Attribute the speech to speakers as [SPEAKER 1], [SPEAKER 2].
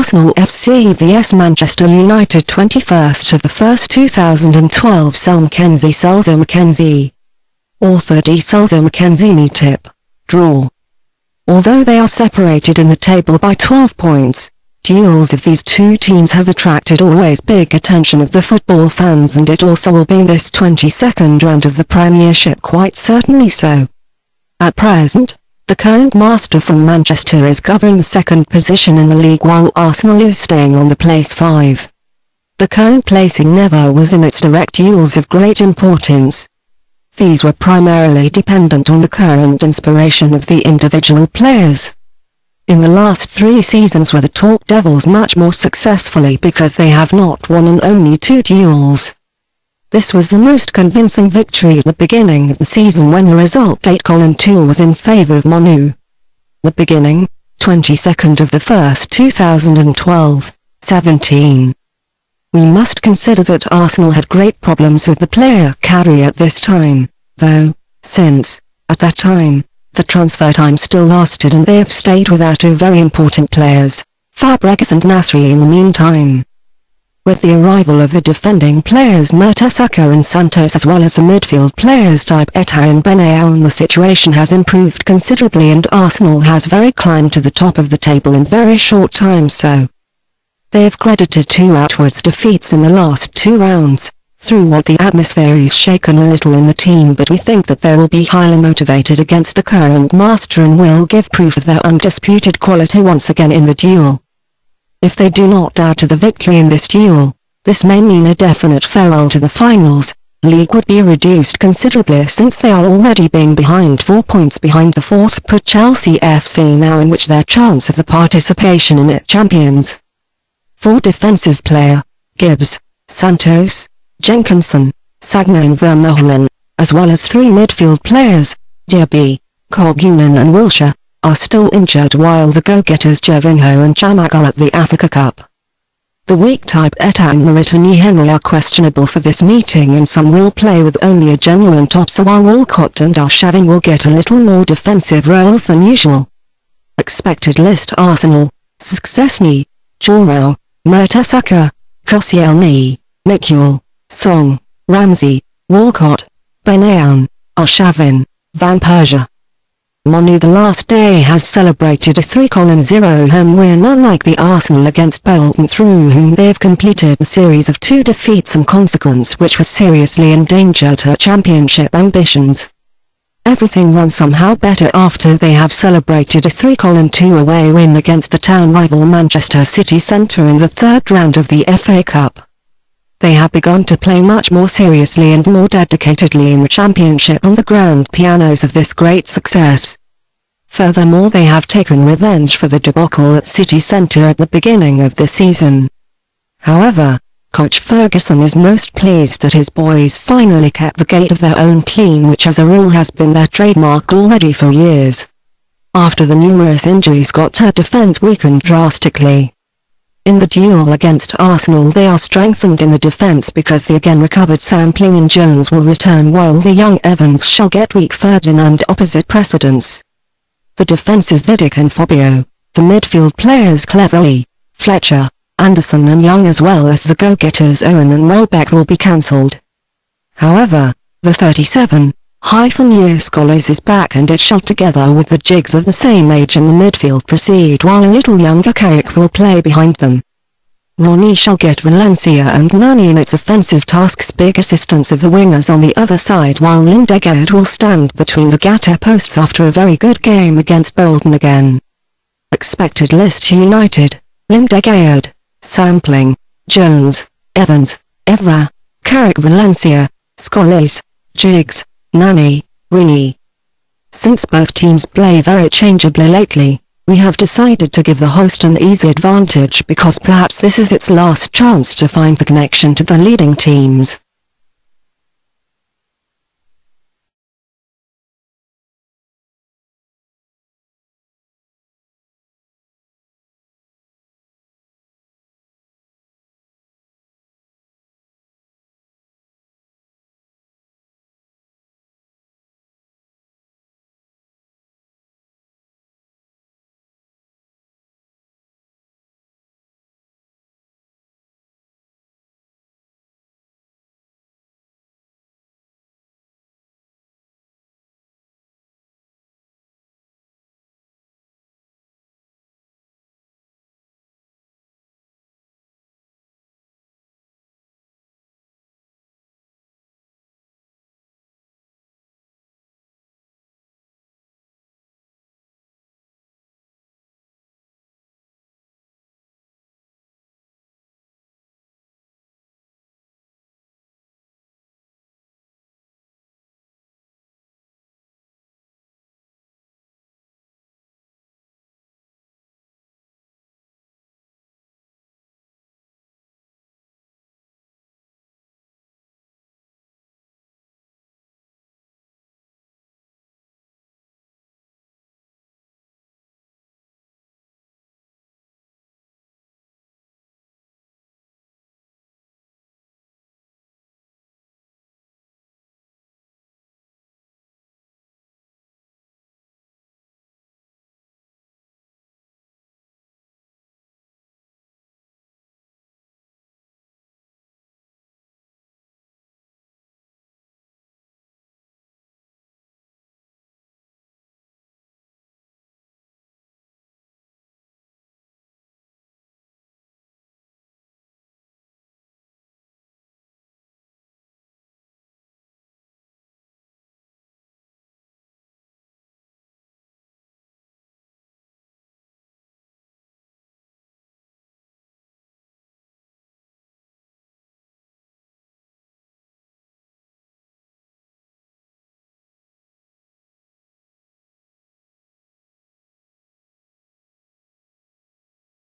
[SPEAKER 1] Arsenal FC vs Manchester United 21st of the 1st 2012 SelMcKenzie Selzer-McKenzie. Author D.Selzer-McKenzie. Tip. Draw. Although they are separated in the table by 12 points, duels of these two teams have attracted always big attention of the football fans, and it also will be in this 22nd round of the Premiership, quite certainly so. At present, the current master from Manchester is covering the second position in the league, while Arsenal is staying on the place 5. The current placing never was in its direct duels of great importance. These were primarily dependent on the current inspiration of the individual players. In the last 3 seasons were the Talk Devils much more successfully because they have not won in only 2 duels. This was the most convincing victory at the beginning of the season when the result 8-2 was in favour of ManU. The beginning, 22nd of the 1st 2012, 17. We must consider that Arsenal had great problems with the player carry at this time, though, since, at that time, the transfer time still lasted and they have stayed without 2 very important players, Fabregas and Nasri, in the meantime. With the arrival of the defending players Mertesacker and Santos, as well as the midfield players type Eto'o and Benayoun, the situation has improved considerably and Arsenal has very climbed to the top of the table in very short time. So they have credited 2 outwards defeats in the last 2 rounds. Through what the atmosphere is shaken a little in the team, but we think that they will be highly motivated against the current master and will give proof of their undisputed quality once again in the duel. If they do not dare to the victory in this duel, this may mean a definite farewell to the finals. League would be reduced considerably since they are already being behind 4 points behind the 4th put Chelsea FC now, in which their chance of the participation in it champions. 4 defensive player, Gibbs, Santos, Jenkinson, Sagna and Vermeulen, as well as 3 midfield players, Diaby, Coguilin and Wilshere, are still injured, while the go-getters Gervinho and Chamakh are at the Africa Cup. The weak type Eto'o and Laritani Henry are questionable for this meeting, and some will play with only a genuine topser, while Walcott and Arshavin will get a little more defensive roles than usual. Expected list: Arsenal, Szczesny, Jourao, Mertesacker, Koscielny, Miquel, Song, Ramsey, Walcott, Benayoun, Arshavin, Van Persie. ManU the last day has celebrated a 3-0 home win, unlike the Arsenal against Bolton, through whom they have completed a series of 2 defeats, in consequence which was seriously endangered her championship ambitions. Everything runs somehow better after they have celebrated a 3-2 away win against the town rival Manchester City Centre in the 3rd round of the FA Cup. They have begun to play much more seriously and more dedicatedly in the championship on the grand pianos of this great success. Furthermore, they have taken revenge for the debacle at City Centre at the beginning of the season. However, Coach Ferguson is most pleased that his boys finally kept the gate of their own clean, which as a rule has been their trademark already for years. After the numerous injuries got her defence weakened drastically. In the duel against Arsenal they are strengthened in the defence because the again recovered Sampling and Jones will return, while the young Evans shall get weak Ferdinand opposite precedence. The defensive Vidic and Fabio, the midfield players Cleverley, Fletcher, Anderson and Young, as well as the go-getters Owen and Welbeck, will be cancelled. However, the 37-year Scholars is back, and it shall together with the Jigs of the same age in the midfield proceed, while a little younger Carrick will play behind them. Ronnie shall get Valencia and Nani in its offensive tasks, big assistance of the wingers on the other side, while Lindegaard will stand between the Gata posts after a very good game against Bolton again. Expected list: United, Lindegaard, Sampling, Jones, Evans, Evra, Carrick, Valencia, Scholars, Jigs, Nani, Rini. Since both teams play very changeably lately, we have decided to give the host an easy advantage because perhaps this is its last chance to find the connection to the leading teams.